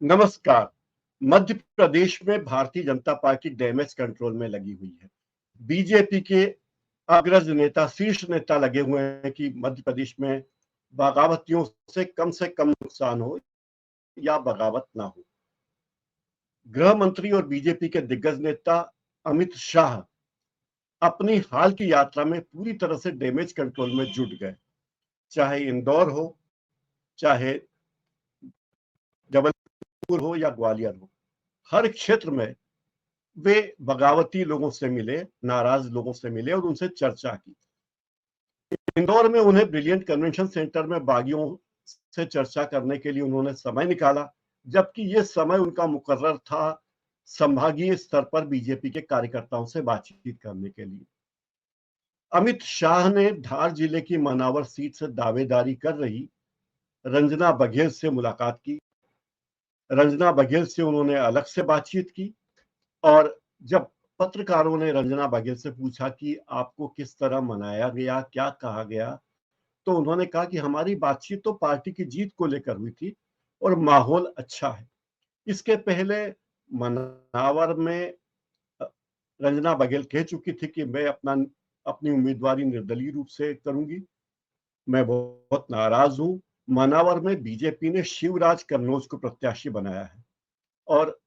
नमस्कार। मध्य प्रदेश में Bharatiya Janata party damage control में लगी हुई है। बीजेपी के अग्रज नेता, शीर्ष नेता लगे हुए हैं कि मध्य प्रदेश में बगावतियों से कम नुकसान हो या बगावत ना हो। गृह मंत्री और बीजेपी के दिग्गज नेता अमित शाह अपनी हाल की यात्रा में पूरी तरह से डैमेज कंट्रोल में जुट गए। चाहे इंदौर हो, चाहे जबलपुर हो या ग्वालियर हो, हर क्षेत्र में वे बगावती लोगों से मिले, नाराज लोगों से मिले और उनसे चर्चा की। इंदौर में उन्हें ब्रिलियंट कन्वेंशन सेंटर में बागियों से चर्चा करने के लिए उन्होंने समय निकाला, जबकि यह समय उनका मुकर्रर था संभागीय स्तर पर बीजेपी के कार्यकर्ताओं से बातचीत करने के लिए। अमित शाह ने धार जिले की मनावर सीट से दावेदारी कर रही रंजना बघेल से मुलाकात की। रंजना बघेल से उन्होंने अलग से बातचीत की और जब पत्रकारों ने रंजना बघेल से पूछा कि आपको किस तरह मनाया गया, क्या कहा गया, तो उन्होंने कहा कि हमारी बातचीत तो पार्टी की जीत को लेकर हुई थी और माहौल अच्छा है। इसके पहले मनावर में रंजना बघेल कह चुकी थी कि मैं अपनी उम्मीदवारी निर्दलीय रूप से करूंगी। मैं बहुत नाराज हूं। मनावर में बीजेपी ने शिवराज कन्नौज को प्रत्याशी बनाया है और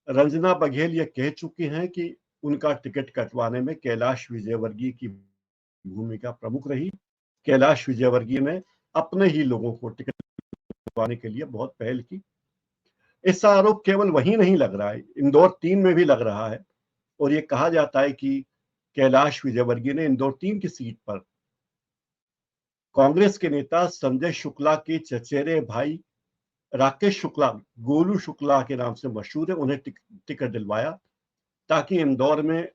रंजना बघेल ये कह चुकी हैं कि उनका टिकट कटवाने में कैलाश विजयवर्गीय की भूमिका प्रमुख रही। कैलाश विजयवर्गीय ने अपने ही लोगों को टिकट कटवाने के लिए बहुत पहल की। ऐसा आरोप केवल वहीं नहीं लग रहा है, इंदौर 3 में भी लग रहा है और ये कहा जाता है कि कैलाश विजयवर्गीय ने इंदौर 3 की सीट पर कांग्रेस के नेता संजय शुक्ला के चचेरे भाई राकेश शुक्ला, गोलू शुक्ला के नाम से मशहूर है, उन्हें टिकट दिलवाया ताकि इंदौर में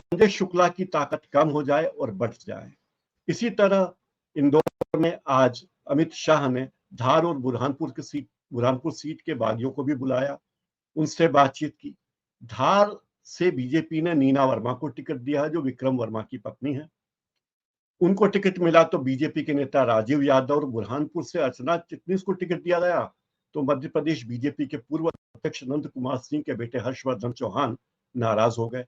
संजय शुक्ला की ताकत कम हो जाए और बढ़ जाए। इसी तरह इंदौर में आज अमित शाह ने धार और बुरहानपुर सीट के बागियों को भी बुलाया, उनसे बातचीत की। धार से बीजेपी ने नीना वर्मा को टिकट दिया है, जो विक्रम वर्मा की पत्नी है। उनको टिकट मिला तो बीजेपी के नेता राजीव यादव और बुरहानपुर से अर्चना चिटनीस को टिकट दिया गया तो मध्य प्रदेश बीजेपी के पूर्व अध्यक्ष नंद कुमार सिंह के बेटे हर्षवर्धन चौहान नाराज हो गए।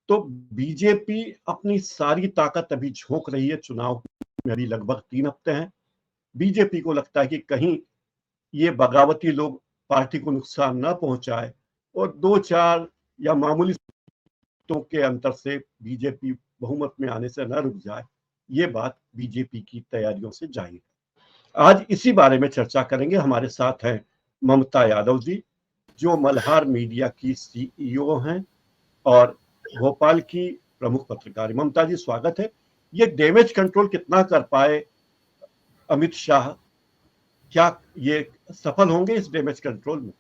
तो बीजेपी अपनी सारी ताकत अभी झोंक रही है। चुनाव में अभी लगभग 3 हफ्ते हैं। बीजेपी को लगता है कि कहीं ये बगावती लोग पार्टी को नुकसान न पहुंचाए और 2-4 या मामूली सीटों के अंतर से बीजेपी बहुमत में आने से न रुक जाए। ये बात बीजेपी की तैयारियों से जाहिर है। आज इसी बारे में चर्चा करेंगे। हमारे साथ हैं ममता यादव जी, जो मल्हार मीडिया की सीईओ हैं और भोपाल की प्रमुख पत्रकार। ममता जी, स्वागत है। ये डैमेज कंट्रोल कितना कर पाए अमित शाह? क्या ये सफल होंगे इस डैमेज कंट्रोल में?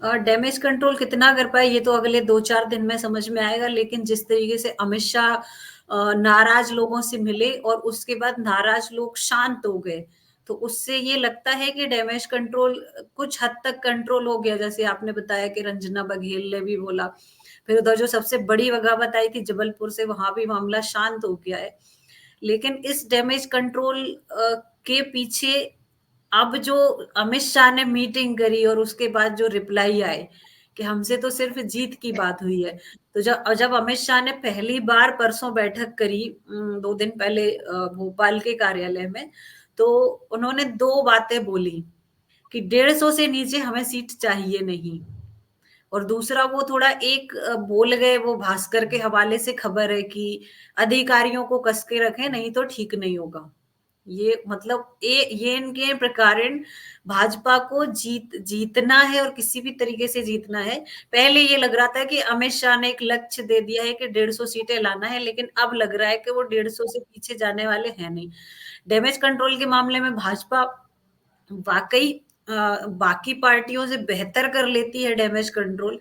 डैमेज कंट्रोल कितना कर पाए ये तो अगले 2-4 दिन में समझ में आएगा, लेकिन जिस तरीके से अमित शाह नाराज लोगों से मिले और उसके बाद नाराज लोग शांत हो गए, तो उससे ये लगता है कि डैमेज कंट्रोल कुछ हद तक कंट्रोल हो गया। जैसे आपने बताया कि रंजना बघेल ने भी बोला, फिर उधर जो सबसे बड़ी बगावत आई थी जबलपुर से, वहां भी मामला शांत हो गया है। लेकिन इस डैमेज कंट्रोल के पीछे अब जो अमित शाह ने मीटिंग करी और उसके बाद जो रिप्लाई आए कि हमसे तो सिर्फ जीत की बात हुई है, तो जब अमित शाह ने पहली बार परसों बैठक करी 2 दिन पहले भोपाल के कार्यालय में, तो उन्होंने 2 बातें बोली कि 150 से नीचे हमें सीट चाहिए नहीं, और दूसरा वो थोड़ा एक बोल गए, वो भास्कर के हवाले से खबर है कि अधिकारियों को कस के रखें नहीं तो ठीक नहीं होगा। ये मतलब ये इनके प्रकार भाजपा को जीतना है और किसी भी तरीके से जीतना है। पहले ये लग रहा था कि अमित शाह ने एक लक्ष्य दे दिया है कि 150 सीटें लाना है, लेकिन अब लग रहा है कि वो 150 से पीछे जाने वाले हैं नहीं। डैमेज कंट्रोल के मामले में भाजपा वाकई बाकी पार्टियों से बेहतर कर लेती है डैमेज कंट्रोल।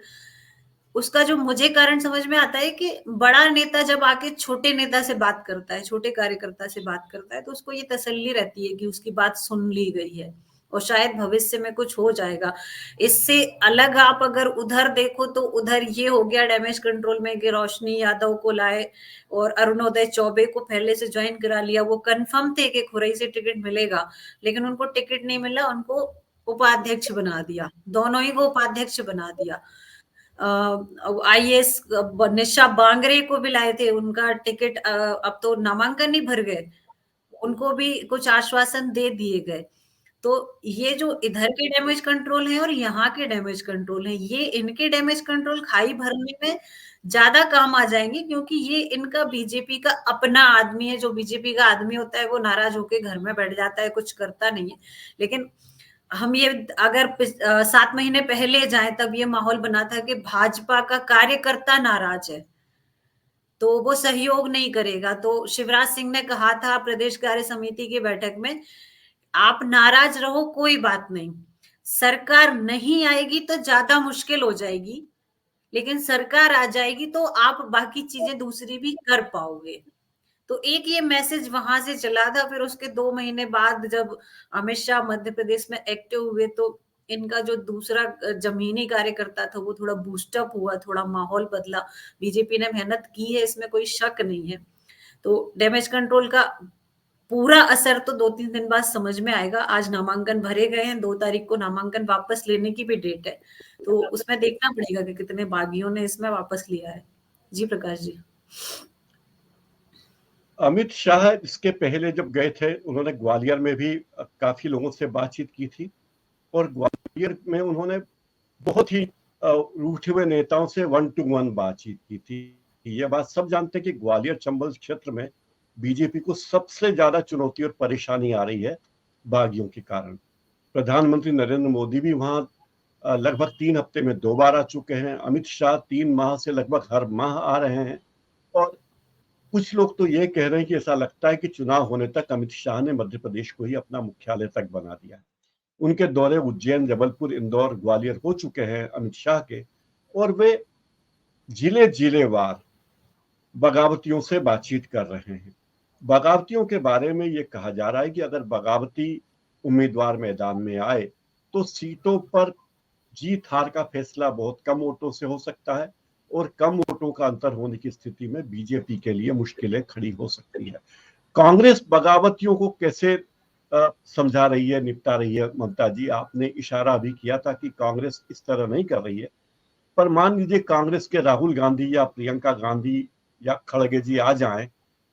उसका जो मुझे कारण समझ में आता है कि बड़ा नेता जब आके छोटे नेता से बात करता है, छोटे कार्यकर्ता से बात करता है, तो उसको ये तसल्ली रहती है कि उसकी बात सुन ली गई है और शायद भविष्य में कुछ हो जाएगा। इससे अलग आप अगर उधर देखो तो उधर ये हो गया डैमेज कंट्रोल में कि रोशनी यादव को लाए और अरुणोदय चौबे को पहले से ज्वाइन करा लिया। वो कंफर्म थे कि खुरई से टिकट मिलेगा, लेकिन उनको टिकट नहीं मिला, उनको उपाध्यक्ष बना दिया, दोनों ही को उपाध्यक्ष बना दिया। आईएएस निशा बांगरे को भी लाए थे, उनका टिकट अब तो नामांकन ही भर गए, उनको भी कुछ आश्वासन दे दिए गए। तो ये जो इधर के डैमेज कंट्रोल है और यहाँ के डैमेज कंट्रोल है, ये इनके डैमेज कंट्रोल खाई भरने में ज्यादा काम आ जाएंगे, क्योंकि ये इनका बीजेपी का अपना आदमी है। जो बीजेपी का आदमी होता है वो नाराज होकर घर में बैठ जाता है, कुछ करता नहीं है। लेकिन हम ये अगर 7 महीने पहले जाएं तब ये माहौल बना था कि भाजपा का कार्यकर्ता नाराज है तो वो सहयोग नहीं करेगा। तो शिवराज सिंह ने कहा था प्रदेश कार्य समिति की बैठक में, आप नाराज रहो कोई बात नहीं, सरकार नहीं आएगी तो ज्यादा मुश्किल हो जाएगी, लेकिन सरकार आ जाएगी तो आप बाकी चीजें दूसरी भी कर पाओगे। तो एक ये मैसेज वहां से चला था। फिर उसके 2 महीने बाद जब अमित शाह मध्य प्रदेश में एक्टिव हुए तो इनका जो दूसरा जमीनी कार्यकर्ता था वो थोड़ा बूस्टअप हुआ, थोड़ा माहौल बदला। बीजेपी ने मेहनत की है, इसमें कोई शक नहीं है। तो डैमेज कंट्रोल का पूरा असर तो 2-3 दिन बाद समझ में आएगा। आज नामांकन भरे गए हैं, 2 तारीख को नामांकन वापस लेने की भी डेट है, तो उसमें देखना पड़ेगा कि कितने बागियों ने इसमें वापस लिया है। जी प्रकाश जी। अमित शाह इसके पहले जब गए थे, उन्होंने ग्वालियर में भी काफी लोगों से बातचीत की थी और ग्वालियर में उन्होंने बहुत ही रूठे हुए नेताओं से 1-to-1 बातचीत की थी। ये बात सब जानते हैं कि ग्वालियर चंबल क्षेत्र में बीजेपी को सबसे ज्यादा चुनौती और परेशानी आ रही है बागियों के कारण। प्रधानमंत्री नरेंद्र मोदी भी वहां लगभग 3 हफ्ते में 2 बार आ चुके हैं। अमित शाह 3 माह से लगभग हर माह आ रहे हैं और कुछ लोग तो ये कह रहे हैं कि ऐसा लगता है कि चुनाव होने तक अमित शाह ने मध्य प्रदेश को ही अपना मुख्यालय तक बना दिया है। उनके दौरे उज्जैन, जबलपुर, इंदौर, ग्वालियर हो चुके हैं अमित शाह के, और वे जिले जिलेवार बगावतियों से बातचीत कर रहे हैं। बगावतियों के बारे में ये कहा जा रहा है कि अगर बगावती उम्मीदवार मैदान में आए तो सीटों पर जीत हार का फैसला बहुत कम वोटों से हो सकता है और कम वोटों का अंतर होने की स्थिति में बीजेपी के लिए मुश्किलें खड़ी हो सकती है। कांग्रेस बगावतियों को कैसे समझा रही है, निपटा रही है? ममता जी, आपने इशारा भी किया था कि कांग्रेस इस तरह नहीं कर रही है, पर मान लीजिए कांग्रेस के राहुल गांधी या प्रियंका गांधी या खड़गे जी आ जाएं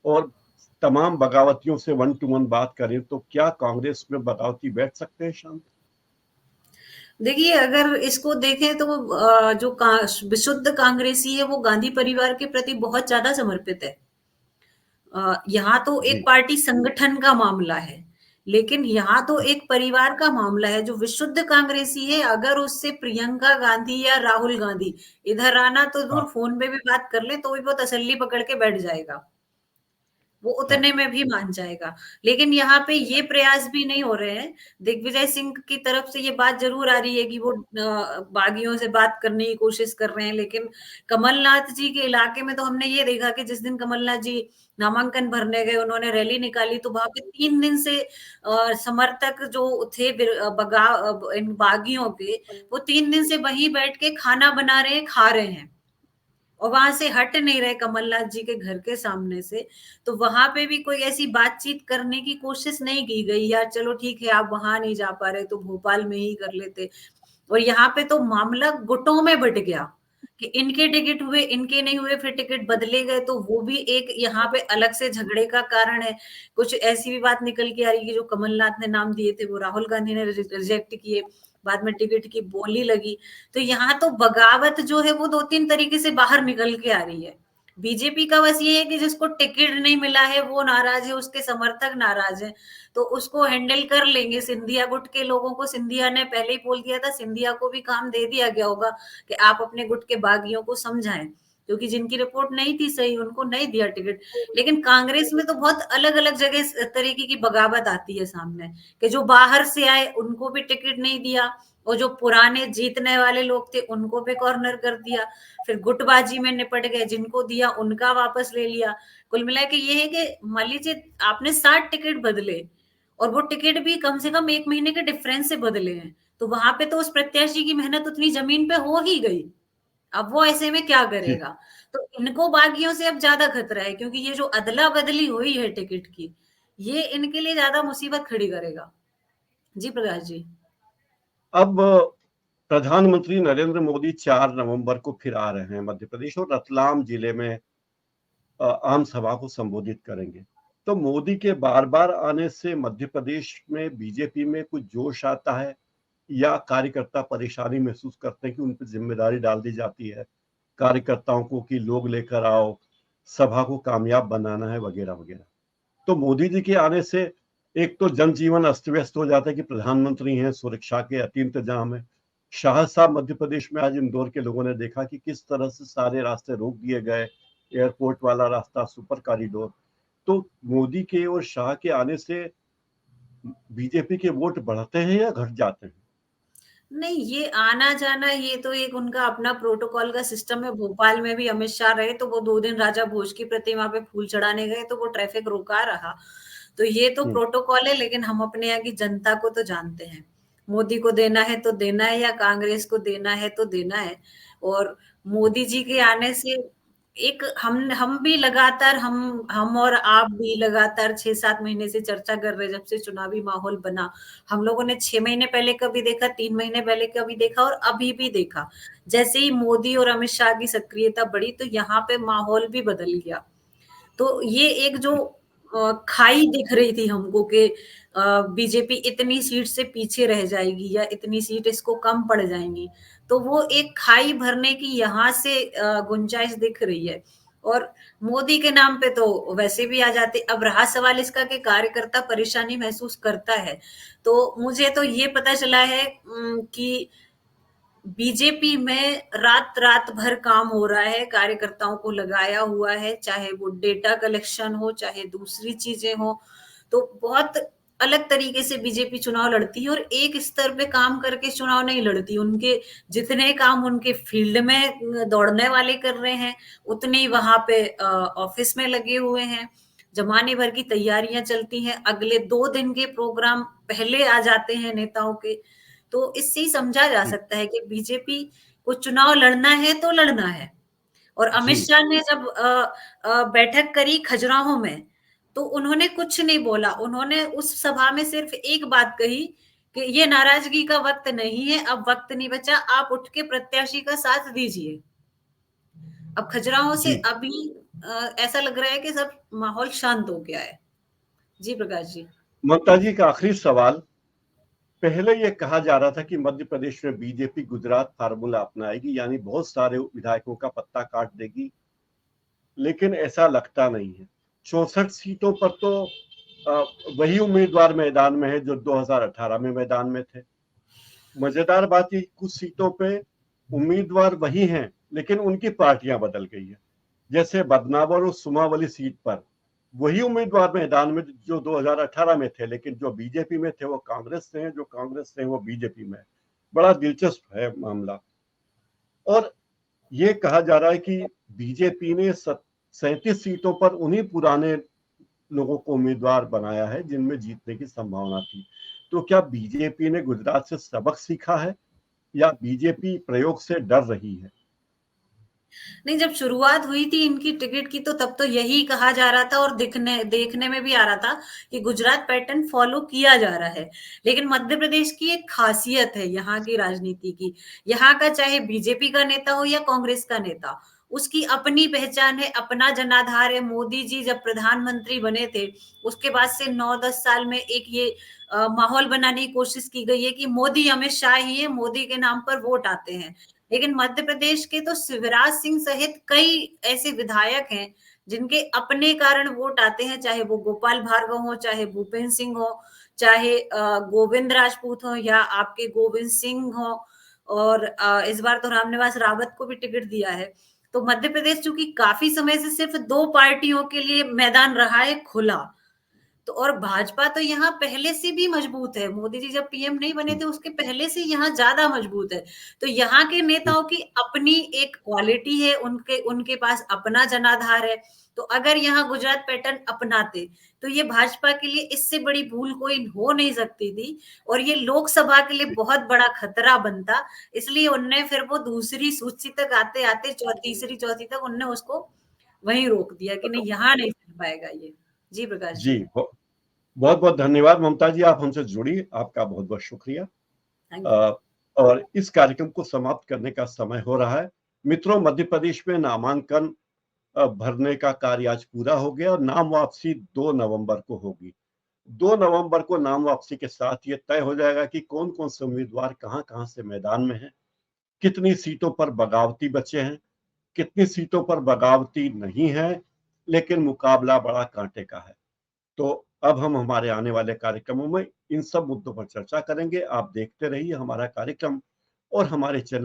और तमाम बगावतियों से 1-to-1 बात करें, तो क्या कांग्रेस में बगावती बैठ सकते हैं शांत? देखिए, अगर इसको देखें तो जो विशुद्ध कांग्रेसी है वो गांधी परिवार के प्रति बहुत ज्यादा समर्पित है। यहाँ तो एक जी पार्टी संगठन का मामला है, लेकिन यहाँ तो एक परिवार का मामला है। जो विशुद्ध कांग्रेसी है, अगर उससे प्रियंका गांधी या राहुल गांधी इधर आना तो दूर, हाँ फोन पे भी बात कर ले तो भी वो तसल्ली पकड़ के बैठ जाएगा, वो उतने हाँ में भी मान जाएगा। लेकिन यहाँ पे ये प्रयास भी नहीं हो रहे हैं। दिग्विजय सिंह की तरफ से ये बात जरूर आ रही है कि वो बागियों से बात करने की कोशिश कर रहे हैं, लेकिन कमलनाथ जी के इलाके में तो हमने ये देखा कि जिस दिन कमलनाथ जी नामांकन भरने गए, उन्होंने रैली निकाली तो वहां पे 3 दिन से समर्थक जो थे इन बागियों के, वो 3 दिन से वहीं बैठ के खाना बना रहे हैं, खा रहे हैं और वहां से हट नहीं रहे कमलनाथ जी के घर के सामने से। तो वहां पे भी कोई ऐसी बातचीत करने की कोशिश नहीं की गई, यार चलो ठीक है आप वहां नहीं जा पा रहे तो भोपाल में ही कर लेते। और यहाँ पे तो मामला गुटों में बट गया कि इनके टिकट हुए, इनके नहीं हुए, फिर टिकट बदले गए, तो वो भी एक यहाँ पे अलग से झगड़े का कारण है। कुछ ऐसी भी बात निकल के आ रही है, जो कमलनाथ ने नाम दिए थे वो राहुल गांधी ने रिजेक्ट किए, बाद में टिकट की बोली लगी। तो यहाँ तो बगावत जो है वो 2-3 तरीके से बाहर निकल के आ रही है। बीजेपी का बस ये है कि जिसको टिकट नहीं मिला है वो नाराज है, उसके समर्थक नाराज हैं, तो उसको हैंडल कर लेंगे। सिंधिया गुट के लोगों को सिंधिया ने पहले ही बोल दिया था, सिंधिया को भी काम दे दिया गया होगा कि आप अपने गुट के बागियों को समझाएं, क्योंकि जिनकी रिपोर्ट नहीं थी सही उनको नहीं दिया टिकट। लेकिन कांग्रेस में तो बहुत अलग अलग जगह इस तरीके की बगावत आती है सामने, कि जो बाहर से आए उनको भी टिकट नहीं दिया, और जो पुराने जीतने वाले लोग थे उनको भी कॉर्नर कर दिया, फिर गुटबाजी में निपट गए, जिनको दिया उनका वापस ले लिया। कुल मिला के ये है कि मान लीजिए आपने 60 टिकट बदले और वो टिकट भी कम से कम 1 महीने के डिफरेंस से बदले हैं। तो वहां पे तो उस प्रत्याशी की मेहनत उतनी जमीन पे हो ही गई। अब वो ऐसे में क्या जी। करेगा? तो इनको बागियों से अब ज्यादा खतरा है, क्योंकि ये जो अदला बदली हुई है टिकट की, ये इनके लिए ज्यादा मुसीबत खड़ी करेगा। जी प्रकाश जी। अब प्रधानमंत्री नरेंद्र मोदी 4 नवंबर को फिर आ रहे हैं मध्य प्रदेश और रतलाम जिले में आम सभा को संबोधित करेंगे। तो मोदी के बार बार आने से मध्य प्रदेश में बीजेपी में कुछ जोश आता है, या कार्यकर्ता परेशानी महसूस करते हैं कि उन पर जिम्मेदारी डाल दी जाती है कार्यकर्ताओं को कि लोग लेकर आओ, सभा को कामयाब बनाना है, वगैरह वगैरह। तो मोदी जी के आने से एक तो जनजीवन अस्त व्यस्त हो जाता है कि प्रधानमंत्री हैं, सुरक्षा के अति इंतजाम है। शाह साहब मध्य प्रदेश में आज इंदौर के लोगों ने देखा कि किस तरह से सारे रास्ते रोक दिए गए, एयरपोर्ट वाला रास्ता, सुपर कॉरिडोर। तो मोदी के और शाह के आने से बीजेपी के वोट बढ़ते हैं या घट जाते हैं? नहीं, ये आना-जाना ये तो एक उनका अपना प्रोटोकॉल का सिस्टम है। भोपाल में भी अमित शाह रहे तो वो 2 दिन राजा भोज की प्रतिमा पे फूल चढ़ाने गए तो वो ट्रैफिक रुका रहा। तो ये तो हम्म। प्रोटोकॉल है, लेकिन हम अपने यहाँ की जनता को तो जानते हैं। मोदी को देना है तो देना है, या कांग्रेस को देना है तो देना है। और मोदी जी के आने से एक हम भी लगातार हम और आप भी लगातार 6-7 महीने से चर्चा कर रहे हैं, जब से चुनावी माहौल बना। हम लोगों ने 6 महीने पहले का भी देखा, 3 महीने पहले का भी देखा और अभी भी देखा। जैसे ही मोदी और अमित शाह की सक्रियता बढ़ी तो यहाँ पे माहौल भी बदल गया। तो ये एक जो खाई दिख रही थी हमको कि बीजेपी इतनी सीट से पीछे रह जाएगी या इतनी सीट इसको कम पड़ जाएंगी, तो वो एक खाई भरने की यहाँ से गुंजाइश दिख रही है। और मोदी के नाम पे तो वैसे भी आ जाते। अब रहा सवाल इसका कि कार्यकर्ता परेशानी महसूस करता है, तो मुझे तो ये पता चला है कि बीजेपी में रात रात भर काम हो रहा है, कार्यकर्ताओं को लगाया हुआ है, चाहे वो डेटा कलेक्शन हो, चाहे दूसरी चीजें हो। तो बहुत अलग तरीके से बीजेपी चुनाव लड़ती है और एक स्तर पे काम करके चुनाव नहीं लड़ती। उनके जितने काम उनके फील्ड में दौड़ने वाले कर रहे हैं, उतने ही वहां पे ऑफिस में लगे हुए हैं। जमाने भर की तैयारियां चलती हैं, अगले 2 दिन के प्रोग्राम पहले आ जाते हैं नेताओं के। तो इससे ही समझा जा जी। सकता है कि बीजेपी को चुनाव लड़ना है तो लड़ना है। और अमित जी। शाह ने जब बैठक करी खजुराहो में, तो उन्होंने कुछ नहीं बोला। उन्होंने उस सभा में सिर्फ एक बात कही कि ये नाराजगी का वक्त नहीं है, अब वक्त नहीं बचा, आप उठ के प्रत्याशी का साथ दीजिए। अब खजुराहो से जी। अभी ऐसा लग रहा है कि सब माहौल शांत हो गया है। जी प्रकाश जी। ममता जी का आखिरी सवाल। पहले यह कहा जा रहा था कि मध्य प्रदेश में बीजेपी गुजरात फार्मूला अपनाएगी, यानी बहुत सारे विधायकों का पत्ता काट देगी, लेकिन ऐसा लगता नहीं है। 64 सीटों पर तो वही उम्मीदवार मैदान में है जो 2018 में मैदान में थे। मजेदार बात ये, कुछ सीटों पे उम्मीदवार वही हैं, लेकिन उनकी पार्टियां बदल गई है। जैसे बदनावर और सुमावली सीट पर वही उम्मीदवार मैदान में जो 2018 में थे, लेकिन जो बीजेपी में थे वो कांग्रेस से हैं, जो कांग्रेस से हैं वो बीजेपी में है। बड़ा दिलचस्प है मामला। और ये कहा जा रहा है कि बीजेपी ने 37 सीटों पर उन्हीं पुराने लोगों को उम्मीदवार बनाया है जिनमें जीतने की संभावना थी। तो क्या बीजेपी ने गुजरात से सबक सीखा है, या बीजेपी प्रयोग से डर रही है? नहीं, जब शुरुआत हुई थी इनकी टिकट की तो तब तो यही कहा जा रहा था और दिखने देखने में भी आ रहा था कि गुजरात पैटर्न फॉलो किया जा रहा है। लेकिन मध्य प्रदेश की एक खासियत है यहाँ की राजनीति की। यहाँ का चाहे बीजेपी का नेता हो या कांग्रेस का नेता, उसकी अपनी पहचान है, अपना जनाधार है। मोदी जी जब प्रधानमंत्री बने थे, उसके बाद से 9-10 साल में एक ये माहौल बनाने की कोशिश की गई है कि मोदी अमित शाह ही है, मोदी के नाम पर वोट आते हैं। लेकिन मध्य प्रदेश के तो शिवराज सिंह सहित कई ऐसे विधायक हैं जिनके अपने कारण वोट आते हैं, चाहे वो गोपाल भार्गव हो, चाहे भूपेंद्र सिंह हो, चाहे गोविंद राजपूत हो या आपके गोविंद सिंह हो। और इस बार तो रामनिवास रावत को भी टिकट दिया है। तो मध्य प्रदेश चूंकि काफी समय से सिर्फ 2 पार्टियों के लिए मैदान रहा है खुला, तो और भाजपा तो यहाँ पहले से भी मजबूत है। मोदी जी जब पीएम नहीं बने थे उसके पहले से यहाँ ज्यादा मजबूत है। तो यहाँ के नेताओं की अपनी एक क्वालिटी है, उनके उनके पास अपना जनाधार है। तो अगर यहाँ गुजरात पैटर्न अपनाते तो ये भाजपा के लिए इससे बड़ी भूल कोई हो नहीं सकती थी, और ये लोकसभा के लिए बहुत बड़ा खतरा बनता। इसलिए उनने फिर वो दूसरी सूची तक आते आते तीसरी चौथी तक उनने उसको वहीं रोक दिया कि नहीं, यहाँ नहीं चल पाएगा ये। जी प्रकाश जी। जी, बहुत बहुत धन्यवाद ममता जी, आप हमसे जुड़ी, आपका बहुत बहुत शुक्रिया। Thank you. और इस कार्यक्रम को समाप्त करने का समय हो रहा है। मित्रों, मध्य प्रदेश में नामांकन भरने का कार्य आज पूरा हो गया और नाम वापसी 2 नवंबर को होगी। 2 नवंबर को नाम वापसी के साथ ये तय हो जाएगा कि कौन कौन से उम्मीदवार कहां कहां से मैदान में हैं, कितनी सीटों पर बगावती बचे हैं, कितनी सीटों पर बगावती नहीं है, लेकिन मुकाबला बड़ा कांटे का है। तो अब हम हमारे आने वाले कार्यक्रमों में इन सब मुद्दों पर चर्चा करेंगे। आप देखते रहिए हमारा कार्यक्रम और हमारे चैनल